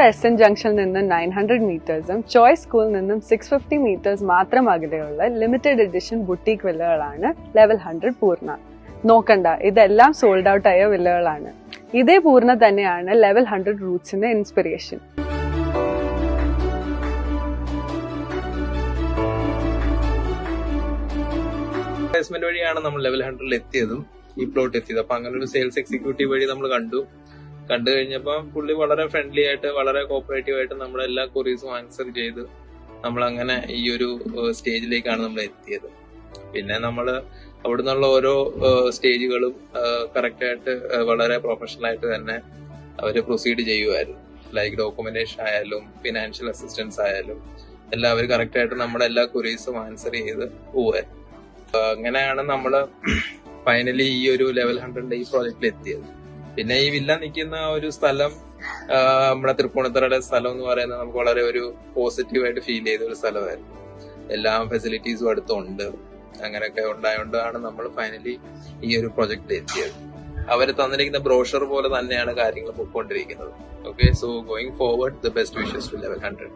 Tripunithura SN ജംഗ്ഷനിൽ നിന്ന് 900 മീറ്റേഴ്സും choice സ്കൂളിൽ നിന്നും 650 മീറ്റേഴ്സ് മാത്രം അകലെയുള്ള ലിമിറ്റഡ് എഡിഷൻ ബുട്ടീക് വില്ലകളാണ് ലെവൽ 100 പൂർണ്ണ. നോക്കണ്ട, ഇതെല്ലാം സോൾഡ് ഔട്ട് ആയ വില്ലകളാണ്. ഇതേ പൂർണ്ണ തന്നെയാണ് ലെവൽ 100 റൂട്ട്സിന്റെ ഇൻസ്പിറേഷൻ. പ്ലേസ്മെന്റ് വഴിയാണ് നമ്മൾ ലെവൽ 100 എത്തിയതും ഈ പ്ലോട്ട് എത്തിയത്. അപ്പൊ അങ്ങനെ ഒരു സെയിൽസ് എക്സിക്യൂട്ടീവ് വഴി നമ്മൾ കണ്ടു കഴിഞ്ഞപ്പോ പുള്ളി വളരെ ഫ്രണ്ട്ലി ആയിട്ട് വളരെ കോപ്പറേറ്റീവ് ആയിട്ട് നമ്മുടെ എല്ലാ ക്വറീസും ആൻസർ ചെയ്ത് നമ്മളങ്ങനെ ഈ ഒരു സ്റ്റേജിലേക്കാണ് നമ്മൾ എത്തിയത്. പിന്നെ നമ്മള് അവിടെ നിന്നുള്ള ഓരോ സ്റ്റേജുകളും കറക്റ്റ് ആയിട്ട് വളരെ പ്രൊഫഷണൽ ആയിട്ട് തന്നെ അവര് പ്രൊസീഡ് ചെയ്യുമായിരുന്നു. ലൈക്ക് ഡോക്യുമെന്റേഷൻ ആയാലും ഫിനാൻഷ്യൽ അസിസ്റ്റൻസ് ആയാലും എല്ലാവരും കറക്റ്റ് ആയിട്ട് നമ്മുടെ എല്ലാ ക്വറീസും ആൻസർ ചെയ്ത് പോവായിരുന്നു. അങ്ങനെയാണ് നമ്മള് ഫൈനലി ഈ ഒരു ലെവൽ 100 ഈ പ്രോജക്റ്റിൽ എത്തിയത്. പിന്നെ ഈ വില്ല നിൽക്കുന്ന ഒരു സ്ഥലം നമ്മുടെ തൃപ്പൂണിത്തുറയുടെ സ്ഥലം എന്ന് പറയുന്നത് നമുക്ക് വളരെ ഒരു പോസിറ്റീവായിട്ട് ഫീൽ ചെയ്ത ഒരു സ്ഥലമായിരുന്നു. എല്ലാ ഫെസിലിറ്റീസും അടുത്തുണ്ട്. അങ്ങനെയൊക്കെ ഉണ്ടായതുകൊണ്ടാണ് നമ്മൾ ഫൈനലി ഈ ഒരു പ്രൊജക്റ്റിൽ എത്തിയത്. അവർ തന്നിരിക്കുന്ന ബ്രോഷർ പോലെ തന്നെയാണ് കാര്യങ്ങൾ പൊയ്ക്കൊണ്ടിരിക്കുന്നത്. Okay, so going forward the best wishes two level 100.